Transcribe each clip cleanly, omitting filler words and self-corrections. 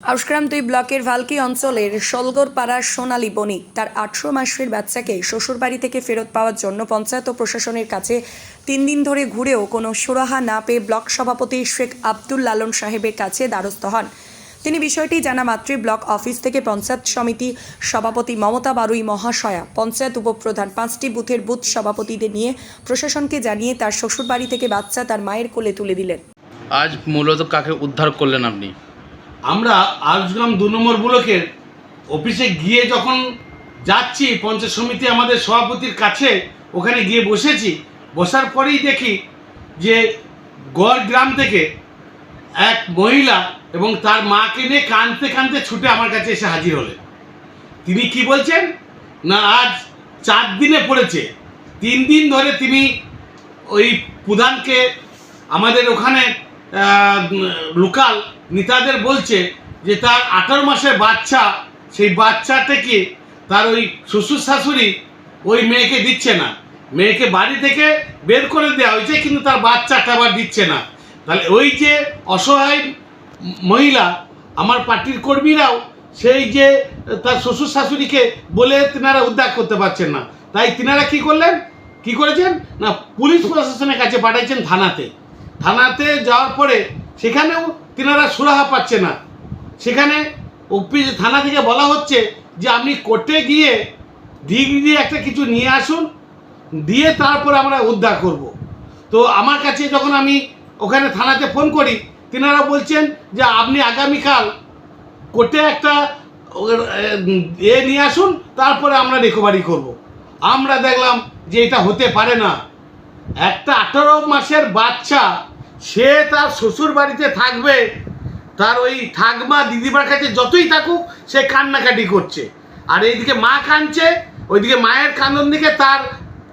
আউশগ্রাম ২ ব্লকের ভালকি অঞ্চলের শলগড়পাড়ার সোনালী বণিক তার ১৮ মাসের বাচ্চাকে শ্বশুরবাড়ি থেকে ফেরত পাওয়ার জন্য পঞ্চায়েত ও প্রশাসনের কাছে ৩ দিন ধরে ঘুরেও কোনো সুরাহা না পেয়ে ব্লক সভাপতি শেখ আব্দুল লালন সাহেবের কাছে দ্বারস্থ হন। তিনি বিষয়টি জানা মাত্রই ব্লক অফিস থেকে পঞ্চায়েত সমিতি সভাপতি মমতা বারুই মহাশয়া, পঞ্চায়েত উপপ্রধান, 5টি বুথের বুথ সভাপতিদের নিয়ে প্রশাসনকে জানিয়ে তার শ্বশুরবাড়ি থেকে বাচ্চা তার মায়ের কোলে তুলে দিলেন। আজ মূলত কাকে উদ্ধার করলেন আপনি? আমরা আউশগ্রাম 2 নম্বর ব্লকের অফিসে গিয়ে যখন যাচ্ছি পঞ্চায়েত সমিতি আমাদের সভাপতির কাছে, ওখানে গিয়ে বসেছি। বসার পরেই দেখি যে গড় গ্রাম থেকে এক মহিলা এবং তার মাকে নিয়ে কাঁদতে কাঁদতে ছুটে আমার কাছে এসে হাজির হলেন। তিনি কি বলছেন না, আজ 4 দিনে পড়েছে, 3 দিন ধরে তিনি ওই প্রধানকে আমাদের ওখানে লোকাল নেতাদের বলছে যে তার 18 মাসের বাচ্চা, সেই বাচ্চাটাকে তার ওই শ্বশুর শাশুড়ি ওই মেয়েকে দিচ্ছে না। মেয়েকে বাড়ি থেকে বের করে দেওয়া হয়েছে, কিন্তু তার বাচ্চাটা আবার দিচ্ছে না। তাহলে ওই যে অসহায় মহিলা, আমার পার্টির কর্মীরাও সেই যে তার শ্বশুর শাশুড়িকে বলে তিনারা উদ্ধার করতে পারছেন না। তাই তিনারা কি করেছেন না, পুলিশ প্রশাসনের কাছে পাঠাইছেন থানাতে যাওয়ার পরে সেখানেও তিনারা সুরাহা পাচ্ছে না। সেখানে থানা থেকে বলা হচ্ছে যে আপনি কোর্টে গিয়ে ডিগ্রি একটা কিছু নিয়ে আসুন, দিয়ে তারপরে আমরা উদ্ধার করব। তো আমার কাছে যখন আমি ওখানে থানাতে ফোন করি, তিনারা বলছেন যে আপনি আগামীকাল কোর্টে একটা নিয়ে আসুন, তারপরে আমরা রিকভারি করব। আমরা দেখলাম যে এটা হতে পারে না। একটা 18 মাসের বাচ্চা, সে তার শ্বশুর বাড়িতে থাকবে, তার ওই ঠাকমা দিদিমার কাছে যতই থাকুক সে কান্নাকাটি করছে, আর এইদিকে মা কাঁদছে, ওইদিকে মায়ের কান্দন দিকে তার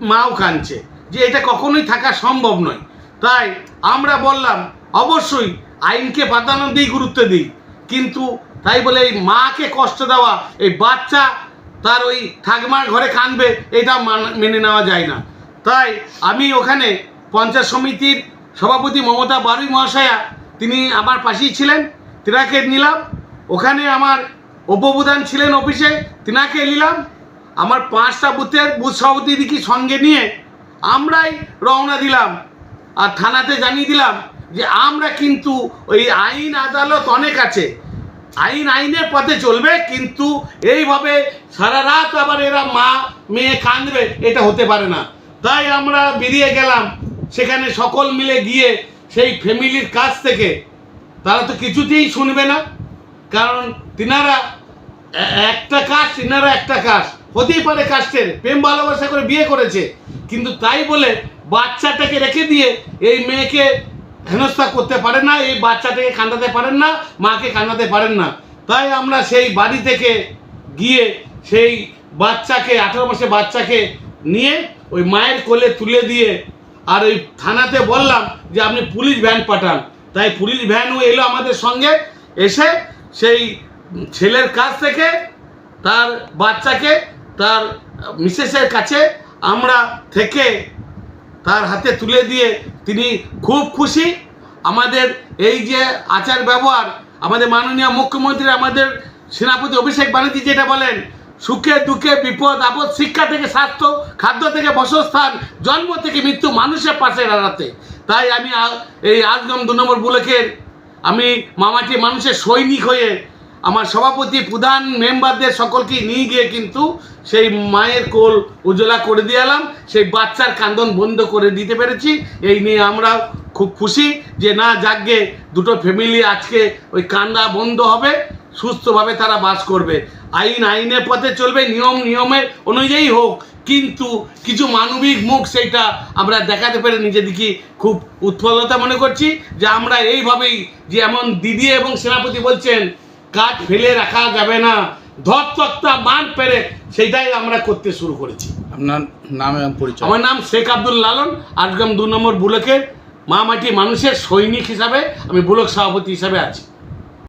মাও কাঁদছে, যে এটা কখনোই থাকা সম্ভব নয়। তাই আমরা বললাম অবশ্যই আইনকে প্রাধান্য দিই, গুরুত্ব দিই, কিন্তু তাই বলে এই মাকে কষ্ট দেওয়া, এই বাচ্চা তার ওই ঠাকমার ঘরে কাঁদবে, এটা মেনে নেওয়া যায় না। তাই আমি ওখানে পঞ্চায়েত সমিতির সভাপতি মমতা বারুই মহাশয়া, তিনি আমার পাশেই ছিলেন, তিনাকে নিলাম। ওখানে আমার উপপ্রধান ছিলেন অফিসে, তিনাকে নিলাম। আমার 5টা বুথের বুথ সভাপতিদিকে সঙ্গে নিয়ে আমরাই রওনা দিলাম, আর থানাতে জানিয়ে দিলাম যে আমরা কিন্তু ওই আইন আদালত অনেক আছে, আইনের পথে চলবে, কিন্তু এইভাবে সারা রাত আবার এরা মা মেয়ে কাঁদবে, এটা হতে পারে না। তাই আমরা বেরিয়ে গেলাম সেখানে, সকল মিলে গিয়ে সেই ফ্যামিলির কাছ থেকে, তারা তো কিছুতেই শুনবে না, কারণ তিনারা একটা কাস্ট, হতেই পারে কাস্টের, প্রেম ভালোবাসা করে বিয়ে করেছে, কিন্তু তাই বলে বাচ্চাটাকে রেখে দিয়ে এই মেয়েকে হেনস্থা করতে পারেন না, এই বাচ্চাটাকে কাঁদাতে পারেন না, মাকে কাঁদাতে পারেন না। তাই আমরা সেই বাড়ি থেকে গিয়ে সেই বাচ্চাকে, 18 মাসের বাচ্চাকে নিয়ে ওই মায়ের কোলে তুলে দিয়ে, আর ওই থানাতে বললাম যে আপনি পুলিশ ভ্যান পাঠান। তাই পুলিশ ভ্যানও এলো আমাদের সঙ্গে, এসে সেই ছেলের কাছ থেকে তার বাচ্চাকে তার মিসেসের কাছে আমরা থেকে তার হাতে তুলে দিয়ে তিনি খুব খুশি। আমাদের এই যে আচার ব্যবহার, আমাদের মাননীয় মুখ্যমন্ত্রী, আমাদের সেনাপতি অভিষেক ব্যানার্জি যেটা বলেন, সুখে দুঃখে বিপদ আপদ, শিক্ষা থেকে স্বাস্থ্য, খাদ্য থেকে বাসস্থান, জন্ম থেকে মৃত্যু, মানুষের পাশে দাঁড়াতে। তাই আমি এই আউশগ্রাম 2 নম্বর ব্লকের আমি মামাটি মানুষের সৈনিক হয়ে আমার সভাপতি, প্রধান, মেম্বারদের সকলকে নিয়ে গিয়ে কিন্তু সেই মায়ের কোল উজ্জ্বলা করে দিয়ে এলাম, সেই বাচ্চার কান্দন বন্ধ করে দিতে পেরেছি। এই নিয়ে আমরা খুব খুশি যে না, যাকগে দুটো ফ্যামিলি আজকে ওই কান্না বন্ধ হবে, সুস্থভাবে তারা বাস করবে। আইনের পথে চলবে, নিয়মের অনুযায়ী হোক, কিন্তু কিছু মানবিক মুখ সেইটা আমরা দেখাতে পেরে নিজেদেরকে খুব উৎফুল্লতা মনে করছি, যে আমরা এইভাবেই, যে এমন দিদি এবং সেনাপতি বলছেন কাজ ফেলে রাখা যাবে না, ধরতক্তা মান পেরে, সেইটাই আমরা করতে শুরু করেছি। আপনার নাম এবং পরিচয়? আমার নাম শেখ আব্দুল লালন, আউশগ্রাম 2 নম্বর ব্লকের মামাটি মানুষের সৈনিক হিসাবে আমি ব্লক সভাপতি হিসাবে আছি।